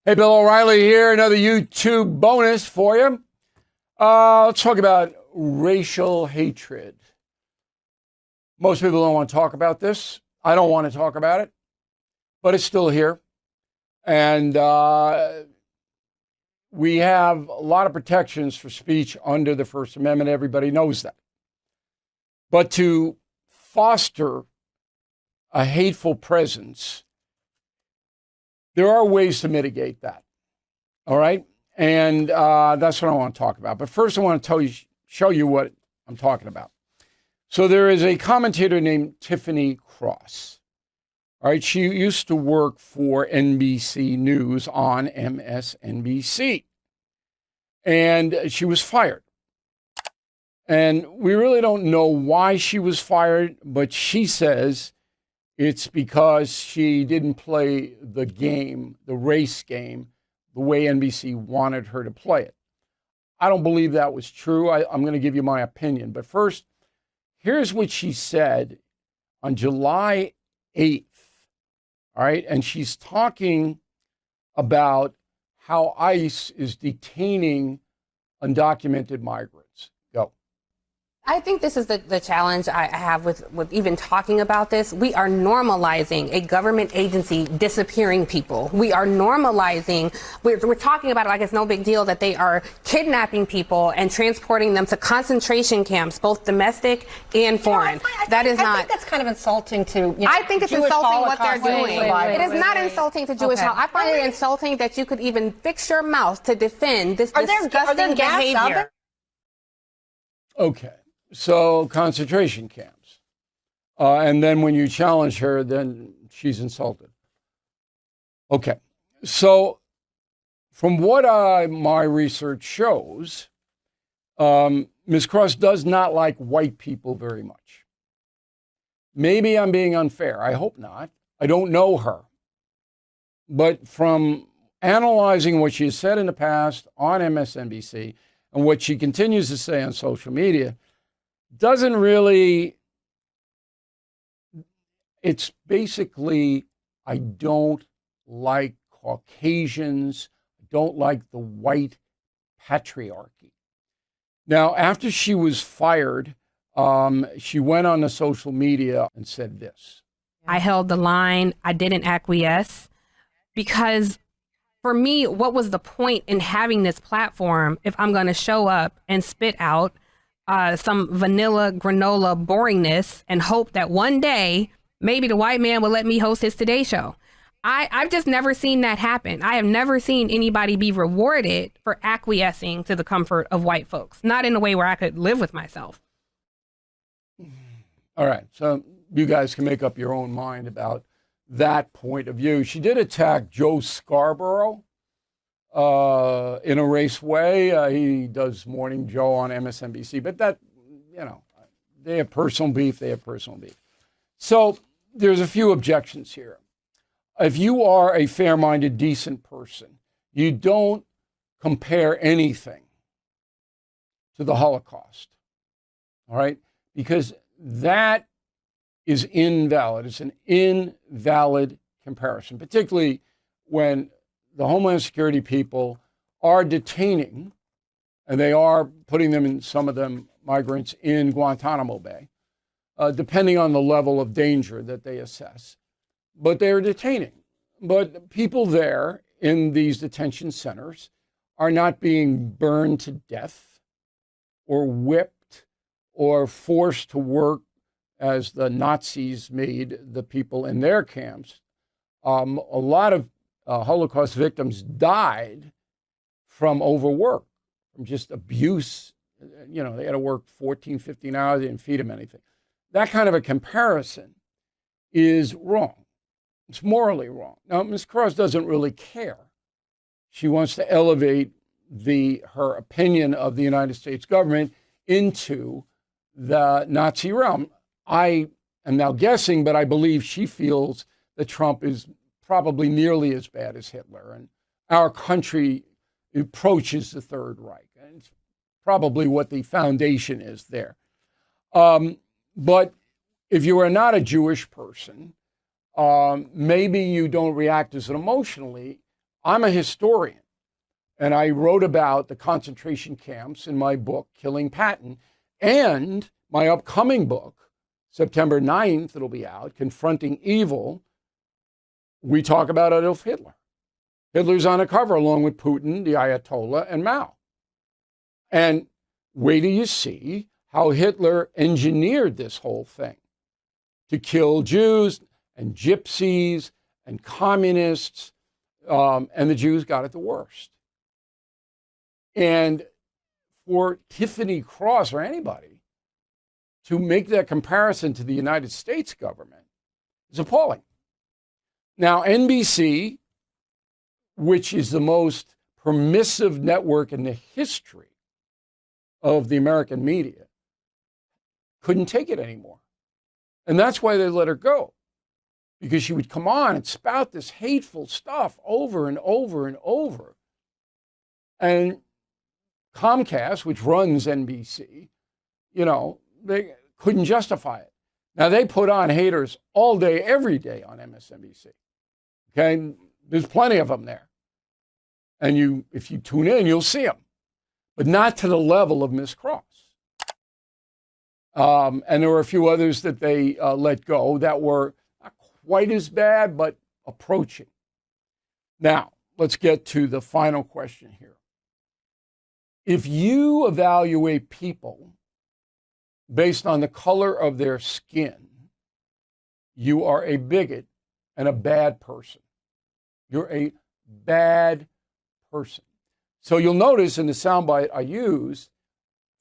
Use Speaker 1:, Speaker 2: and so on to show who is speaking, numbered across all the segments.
Speaker 1: Hey, Bill O'Reilly here, another YouTube bonus for you. Let's talk about racial hatred. Most people don't want to talk about this. I don't want to talk about it, but it's still here. And we have a lot of protections for speech under the First Amendment. Everybody knows that. But to foster a hateful presence, there are ways to mitigate that. All right? And that's what I want to talk about. But first, I want to show you what I'm talking about. So there is a commentator named Tiffany Cross. All right, she used to work for NBC News on MSNBC. And she was fired. And we really don't know why she was fired, but she says it's because she didn't play the game, the race game, the way NBC wanted her to play it. I don't believe that was true. I'm going to give you my opinion. But first, here's what she said on July 8th. All right. And she's talking about how ICE is detaining undocumented migrants. Go.
Speaker 2: I think this is the challenge I have with even talking about this. We are normalizing a government agency disappearing people. We are normalizing, we're talking about it like it's no big deal that they are kidnapping people and transporting them to concentration camps, both domestic and foreign. I
Speaker 3: think that's kind of insulting to,
Speaker 2: I think it's
Speaker 3: Jewish
Speaker 2: insulting what they're doing.
Speaker 3: It
Speaker 2: is not insulting to Jewish Holocaust. I find it insulting that you could even fix your mouth to defend this disgusting behavior.
Speaker 1: Okay. So concentration camps. And then when you challenge her, then she's insulted. Okay. So from what my research shows, Ms. Cross does not like white people very much. Maybe I'm being unfair. I hope not. I don't know her. But from analyzing what she has said in the past on MSNBC and what she continues to say on social media, doesn't really, it's basically, I don't like Caucasians, I don't like the white patriarchy. Now, after she was fired, she went on the social media and said this.
Speaker 2: I held the line, I didn't acquiesce, because for me, what was the point in having this platform if I'm going to show up and spit out some vanilla granola boringness and hope that one day maybe the white man will let me host his Today Show. I've just never seen that happen. I have never seen anybody be rewarded for acquiescing to the comfort of white folks, not in a way where I could live with myself.
Speaker 1: All right, so you guys can make up your own mind about that point of view. She did attack Joe Scarborough in a race way. He does Morning Joe on MSNBC, but that, they have personal beef. So there's a few objections here. If you are a fair-minded, decent person, you don't compare anything to the Holocaust, all right? Because that is invalid. It's an invalid comparison, particularly when the Homeland Security people are detaining, and they are putting them in, some of them, migrants, in Guantanamo Bay, depending on the level of danger that they assess. But they're detaining. But people there in these detention centers are not being burned to death or whipped or forced to work as the Nazis made the people in their camps. A lot of Holocaust victims died from overwork, from just abuse. They had to work 14, 15 hours, they didn't feed them anything. That kind of a comparison is wrong. It's morally wrong. Now, Ms. Cross doesn't really care. She wants to elevate her opinion of the United States government into the Nazi realm. I am now guessing, but I believe she feels that Trump is probably nearly as bad as Hitler, and our country approaches the Third Reich. And it's probably what the foundation is there. But if you are not a Jewish person, maybe you don't react as emotionally I'm a historian, and I wrote about the concentration camps in my book, Killing Patton, and my upcoming book, September 9th, it'll be out, Confronting Evil. We talk about Adolf Hitler. Hitler's on the cover along with Putin, the Ayatollah, and Mao. And wait till you see how Hitler engineered this whole thing to kill Jews and gypsies and communists, and the Jews got it the worst. And for Tiffany Cross or anybody to make that comparison to the United States government is appalling. Now, NBC, which is the most permissive network in the history of the American media, couldn't take it anymore. And that's why they let her go, because she would come on and spout this hateful stuff over and over and over. And Comcast, which runs NBC, they couldn't justify it. Now, they put on haters all day, every day on MSNBC. Okay, there's plenty of them there. And if you tune in, you'll see them, but not to the level of Miss Cross. And there were a few others that they let go that were not quite as bad, but approaching. Now, let's get to the final question here. If you evaluate people based on the color of their skin, you are a bigot and a bad person. You're a bad person. So you'll notice in the soundbite I used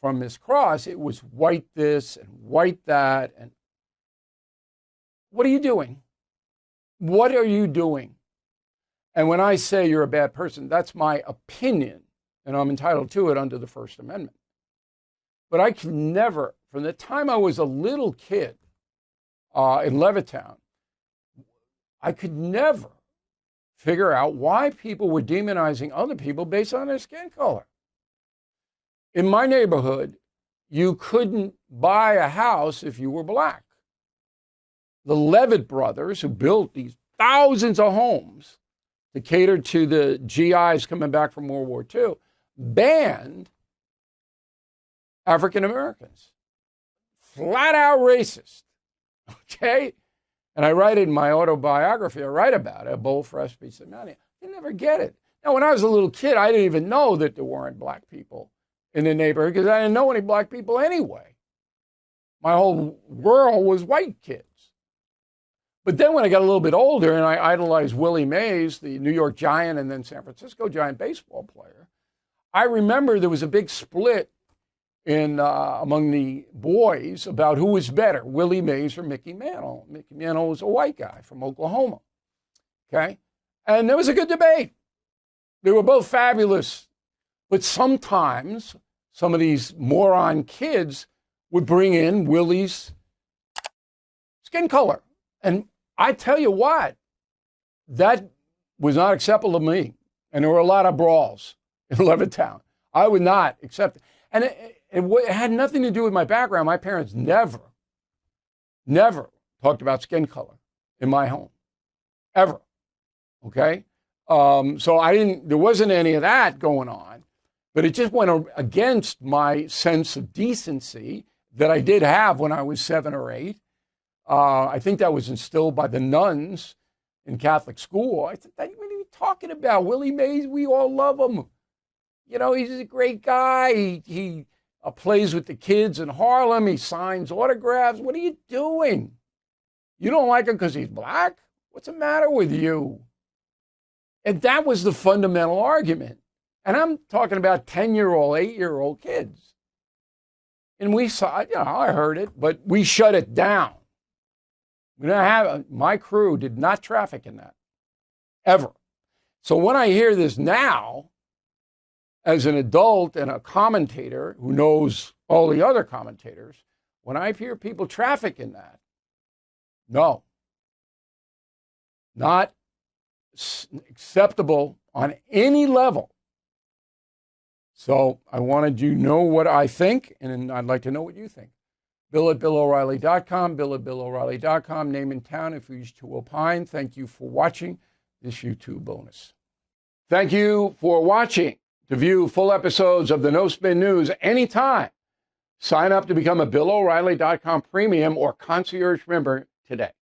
Speaker 1: from Miss Cross, it was white this and white that. And what are you doing? What are you doing? And when I say you're a bad person, that's my opinion, and I'm entitled to it under the First Amendment. But I can never, from the time I was a little kid in Levittown, I could never figure out why people were demonizing other people based on their skin color. In my neighborhood, you couldn't buy a house if you were black. The Levitt brothers, who built these thousands of homes to cater to the GIs coming back from World War II, banned African Americans. Flat out racist. Okay? And I write it in my autobiography, I write about it, A Bowl for S.P. Semani. You never get it. Now, when I was a little kid, I didn't even know that there weren't black people in the neighborhood because I didn't know any black people anyway. My whole world was white kids. But then when I got a little bit older and I idolized Willie Mays, the New York Giant and then San Francisco Giant baseball player, I remember there was a big split among the boys about who was better, Willie Mays or Mickey Mantle. Mickey Mantle was a white guy from Oklahoma, okay? And there was a good debate. They were both fabulous, but sometimes some of these moron kids would bring in Willie's skin color. And I tell you what, that was not acceptable to me. And there were a lot of brawls in Levittown. I would not accept it. And it had nothing to do with my background. My parents never talked about skin color in my home, ever. Okay? So there wasn't any of that going on, but it just went against my sense of decency that I did have when I was 7 or 8. I think that was instilled by the nuns in Catholic school. I said, what are you talking about? Willie Mays, we all love him. He's a great guy. He plays with the kids in Harlem. He signs autographs. What are you doing? You don't like him because he's black? What's the matter with you? And that was the fundamental argument. And I'm talking about 10-year-old, 8-year-old kids. And we saw, I heard it, but we shut it down. My crew did not traffic in that, ever. So when I hear this now, as an adult and a commentator who knows all the other commentators, when I hear people traffic in that, no, not acceptable on any level. So I wanted you to know what I think, and I'd like to know what you think. Bill at BillO'Reilly.com, Bill at BillO'Reilly.com, name and town if you wish to opine. Thank you for watching this YouTube bonus. Thank you for watching. To view full episodes of the No Spin News anytime, sign up to become a BillO'Reilly.com premium or concierge member today.